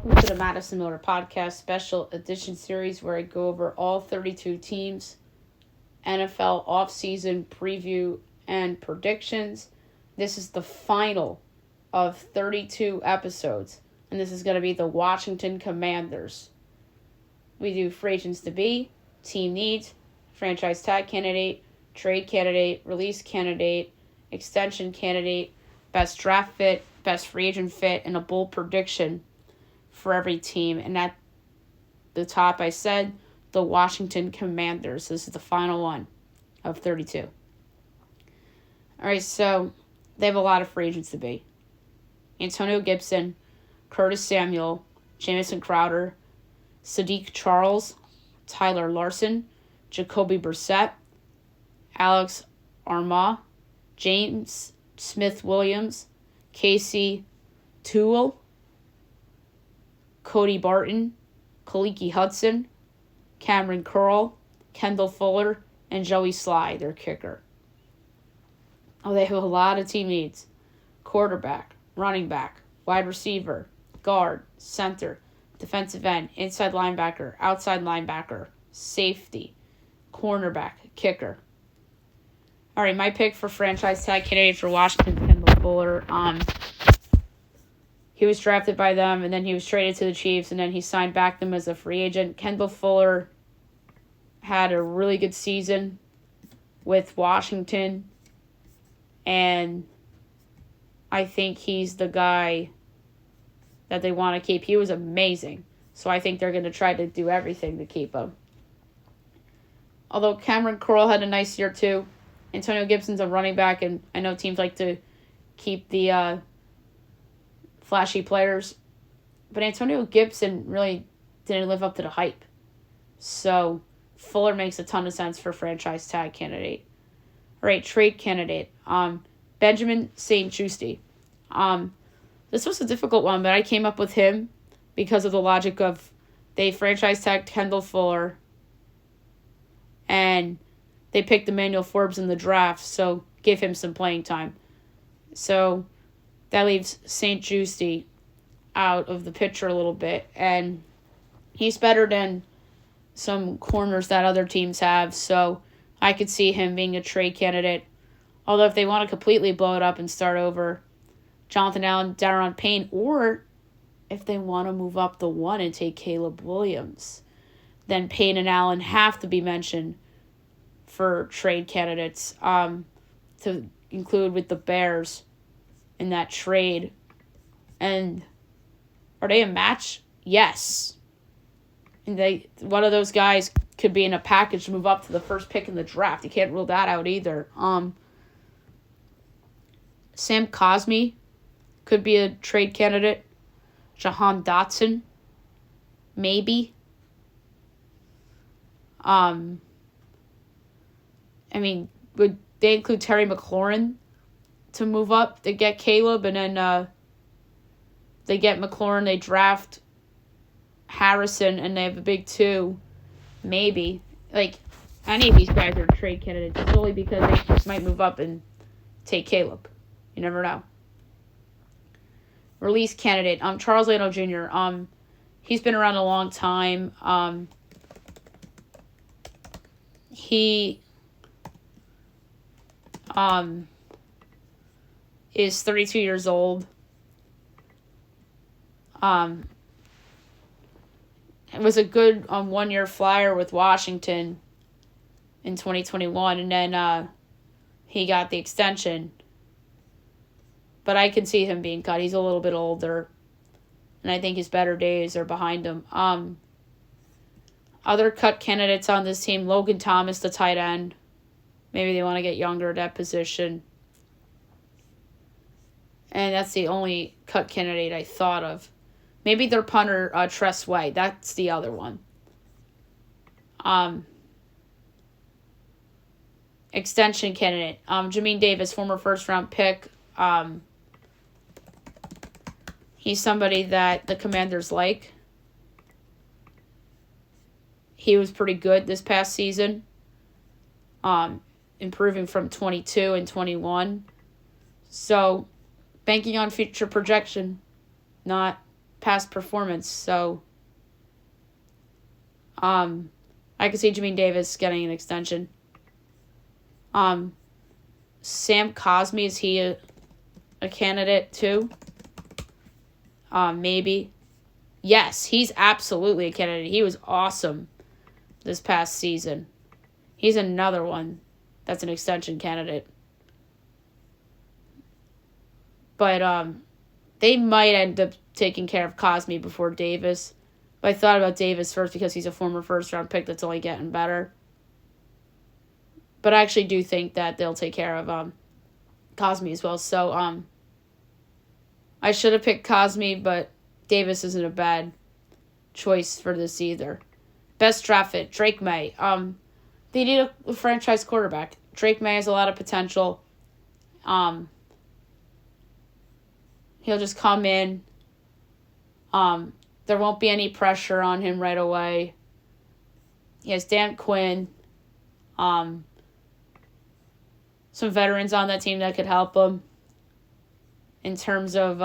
welcome to the Madison Miller Podcast Special Edition Series where I go over all 32 teams, NFL offseason preview and predictions. This is the final of 32 episodes, and this is going to be the Washington Commanders. We do free agents to be, team needs, franchise tag candidate, trade candidate, release candidate, extension candidate, best draft fit, best free agent fit, and a bold prediction for every team. And at the top, I said the Washington Commanders. This is the final one of 32. All right, so they have a lot of free agents to be. Antonio Gibson, Curtis Samuel, Jamison Crowder, Sadiq Charles, Tyler Larson, Jacoby Brissett, Alex Armah, James Smith-Williams, Casey Toole, Cody Barton, Kaliki Hudson, Cameron Curl, Kendall Fuller, and Joey Sly, their kicker. Oh, they have a lot of team needs. Quarterback, running back, wide receiver, guard, center, defensive end, inside linebacker, outside linebacker, safety, cornerback, kicker. All right, my pick for franchise tag candidate for Washington, Kendall Fuller. He was drafted by them, and then he was traded to the Chiefs, and then he signed back them as a free agent. Kendall Fuller had a really good season with Washington, and I think he's the guy that they want to keep. He was amazing, so I think they're going to try to do everything to keep him. Although Cameron Curl had a nice year too. Antonio Gibson's a running back, and I know teams like to keep the flashy players. But Antonio Gibson really didn't live up to the hype. So Fuller makes a ton of sense for franchise tag candidate. All right, trade candidate. Benjamin St-Juste. This was a difficult one, but I came up with him because of the logic of they franchise tagged Kendall Fuller and they picked Emmanuel Forbes in the draft, so give him some playing time. So that leaves St-Juste out of the picture a little bit, and he's better than some corners that other teams have, so I could see him being a trade candidate. Although if they want to completely blow it up and start over, Jonathan Allen, Daron Payne, or if they want to move up the one and take Caleb Williams, then Payne and Allen have to be mentioned for trade candidates to include with the Bears in that trade. And are they a match? Yes. And one of those guys could be in a package to move up to the first pick in the draft. You can't rule that out either. Sam Cosmi could be a trade candidate. Jahan Dotson, maybe. Would they include Terry McLaurin to move up? They get Caleb, and then they get McLaurin. They draft Harrison, and they have a big two. Maybe. Like, any of these guys are trade candidates solely because they just might move up and take Caleb. You never know. Release candidate. Charles Leno Jr. He's been around a long time. He is 32 years old. It was a good 1-year flyer with Washington in 2021, and then he got the extension. But I can see him being cut. He's a little bit older, and I think his better days are behind him. Other cut candidates on this team, Logan Thomas, the tight end. Maybe they want to get younger at that position. And that's the only cut candidate I thought of. Maybe their punter, Tress Way. That's the other one. Extension candidate. Jamin Davis, former first-round pick. He's somebody that the Commanders like. He was pretty good this past season. Improving from 22 and 21. So, banking on future projection, not past performance. So, I could see Jermaine Davis getting an extension. Sam Cosmi, is he a candidate too? Maybe. Yes, he's absolutely a candidate. He was awesome this past season. He's another one that's an extension candidate. But they might end up taking care of Cosmi before Davis. But I thought about Davis first because he's a former first-round pick that's only getting better. But I actually do think that they'll take care of Cosmi as well. So I should have picked Cosmi, but Davis isn't a bad choice for this either. Best draft fit, Drake May. They need a franchise quarterback. Drake May has a lot of potential. He'll just come in. There won't be any pressure on him right away. He has Dan Quinn. Some veterans on that team that could help him in terms of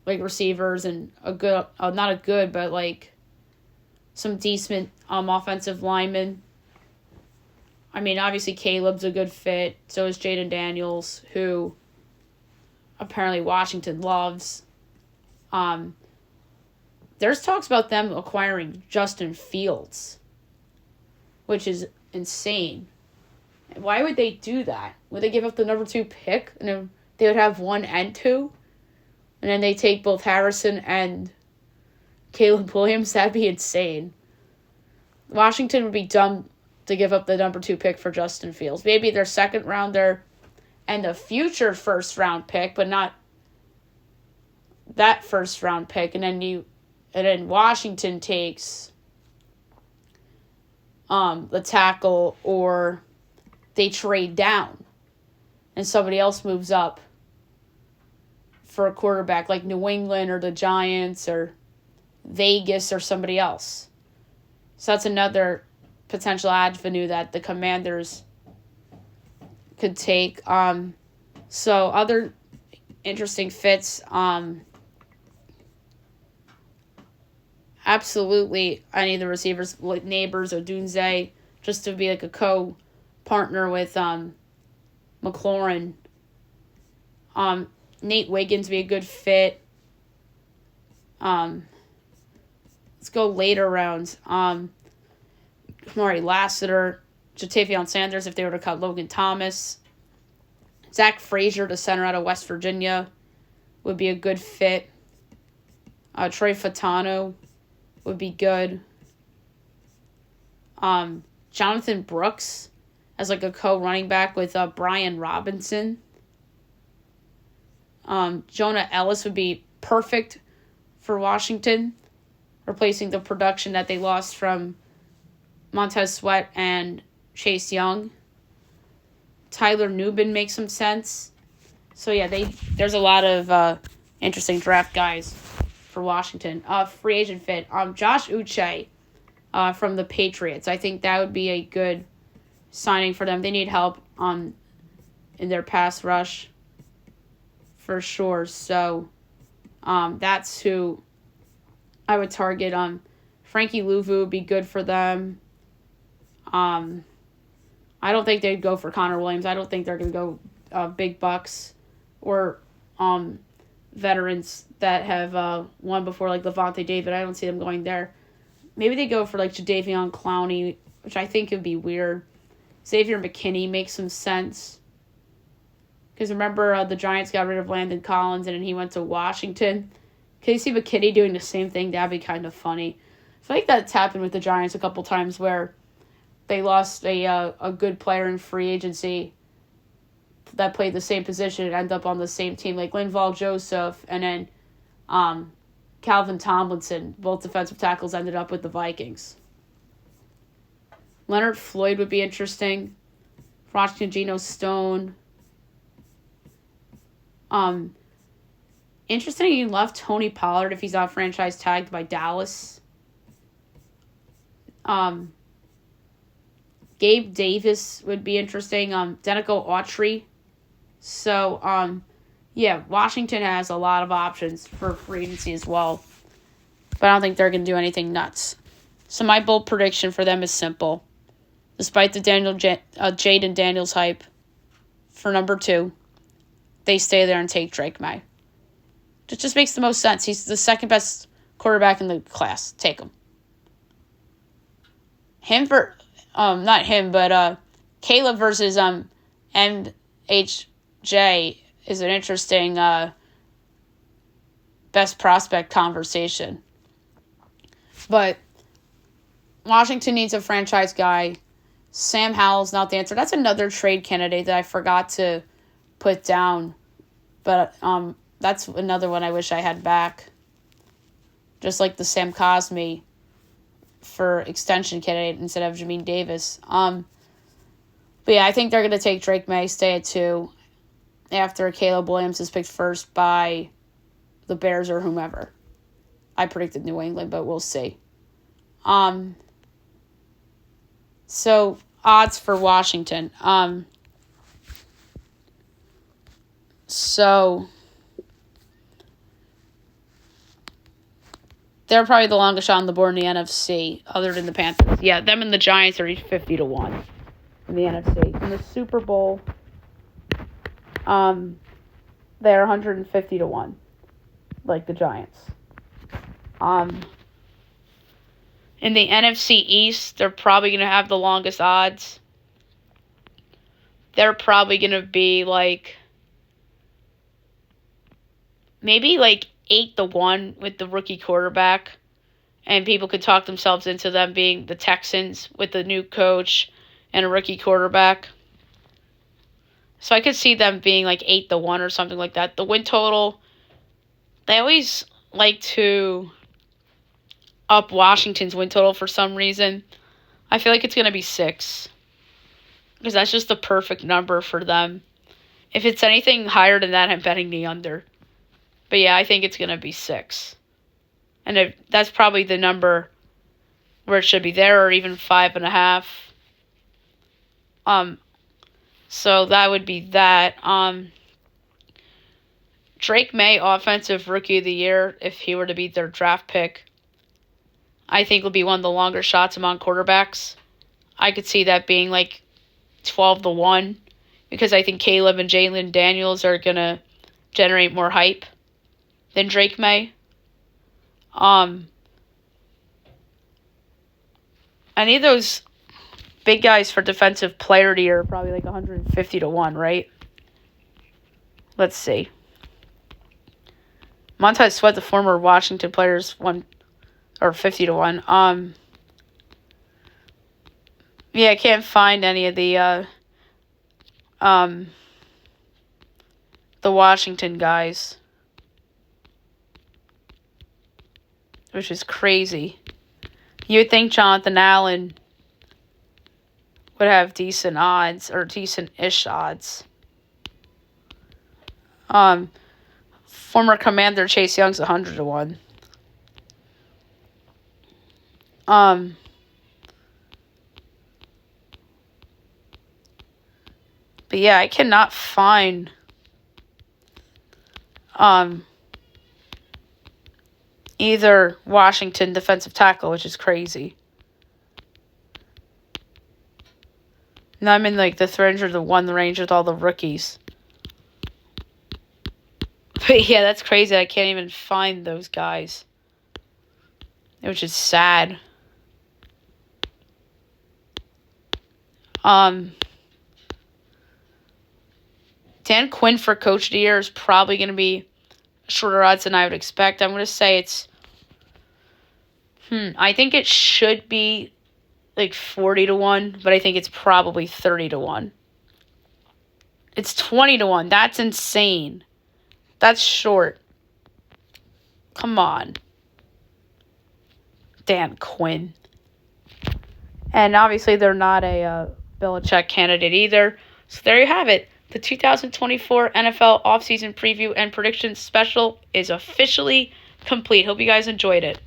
like receivers and some decent offensive linemen. I mean, obviously Caleb's a good fit. So is Jaden Daniels, who apparently Washington loves. There's talks about them acquiring Justin Fields, which is insane. Why would they do that? Would they give up the number 2 pick and then they would have 1 and 2? And then they take both Harrison and Caleb Williams? That'd be insane. Washington would be dumb to give up the number 2 pick for Justin Fields. Maybe their second rounder and a future first round pick, but not that first round pick. And then Washington takes the tackle, or they trade down and somebody else moves up for a quarterback like New England or the Giants or Vegas or somebody else. So that's another potential avenue that the Commanders could take. So other interesting fits, absolutely any of the receivers, like Neighbors or Dunze, just to be like a co-partner with McLaurin. Nate Wiggins be a good fit. Let's go later rounds. Kamari Lassiter, Jatavion Sanders if they were to cut Logan Thomas. Zach Frazier, the center out of West Virginia, would be a good fit. Troy Fatano would be good. Jonathan Brooks as like a co-running back with Brian Robinson. Jonah Ellis would be perfect for Washington, replacing the production that they lost from Montez Sweat and Chase Young. Tyler Nubin makes some sense. So yeah, there's a lot of interesting draft guys for Washington. Free agent fit. Josh Uche from the Patriots. I think that would be a good signing for them. They need help in their pass rush for sure. So that's who I would target. Frankie Louvu would be good for them. I don't think they'd go for Connor Williams. I don't think they're going to go big bucks or veterans that have won before, like Levante David. I don't see them going there. Maybe they go for like Jadeveon Clowney, which I think would be weird. Xavier McKinney makes some sense. Because remember, the Giants got rid of Landon Collins and then he went to Washington. Can you see McKinney doing the same thing? That'd be kind of funny. I feel like that's happened with the Giants a couple times where they lost a good player in free agency that played the same position and ended up on the same team, like Linval Joseph and then Calvin Tomlinson. Both defensive tackles ended up with the Vikings. Leonard Floyd would be interesting. Washington, Geno Stone. Interesting, he left Tony Pollard if he's not franchise tagged by Dallas. Gabe Davis would be interesting. Denico Autry. So, Yeah, Washington has a lot of options for free agency as well. But I don't think they're going to do anything nuts. So my bold prediction for them is simple. Despite the Jaden Daniels hype for number 2, they stay there and take Drake May. It just makes the most sense. He's the second best quarterback in the class. Take him. Not him, but Caleb versus MHJ is an interesting best prospect conversation. But Washington needs a franchise guy. Sam Howell's not the answer. That's another trade candidate that I forgot to put down. But that's another one I wish I had back. Just like the Sam Cosmi for extension candidate instead of Jamin Davis. But yeah, I think they're going to take Drake May, stay at 2, after Caleb Williams is picked first by the Bears or whomever. I predicted New England, but we'll see. So, odds for Washington. So, they're probably the longest shot on the board in the NFC, other than the Panthers. Yeah, them and the Giants are 50-1 in the NFC. In the Super Bowl, they're 150-1, like the Giants. In the NFC East, they're probably going to have the longest odds. They're probably going to be maybe 8-1 with the rookie quarterback. And people could talk themselves into them being the Texans with the new coach and a rookie quarterback. So I could see them being 8-1 or something like that. The win total, they always like to up Washington's win total for some reason. I feel like it's going to be 6. Because that's just the perfect number for them. If it's anything higher than that, I'm betting the under. But yeah, I think it's going to be 6. And that's probably the number where it should be there, or even 5.5. So that would be that. Drake May, Offensive Rookie of the Year, if he were to be their draft pick, I think will be one of the longer shots among quarterbacks. I could see that being 12-1, because I think Caleb and Jalen Daniels are going to generate more hype than Drake May. Any of those big guys for Defensive Player of the Year are probably 150-1, right? Let's see. Montez Sweat, the former Washington players, 50-1. Yeah, I can't find any of the Washington guys, which is crazy. You would think Jonathan Allen would have decent odds, or decent-ish odds. Former Commander Chase Young's 100-1. But yeah, I cannot find either Washington defensive tackle, which is crazy. Now I'm in the 300-1 range with all the rookies. But yeah, that's crazy. I can't even find those guys, which is sad. Dan Quinn for Coach of the Year is probably going to be shorter odds than I would expect. I'm going to say it's, I think it should be 40-1, but I think it's probably 30-1. It's 20-1. That's insane. That's short. Come on. Dan Quinn. And obviously they're not a Belichick candidate either. So there you have it. The 2024 NFL offseason preview and predictions special is officially complete. Hope you guys enjoyed it.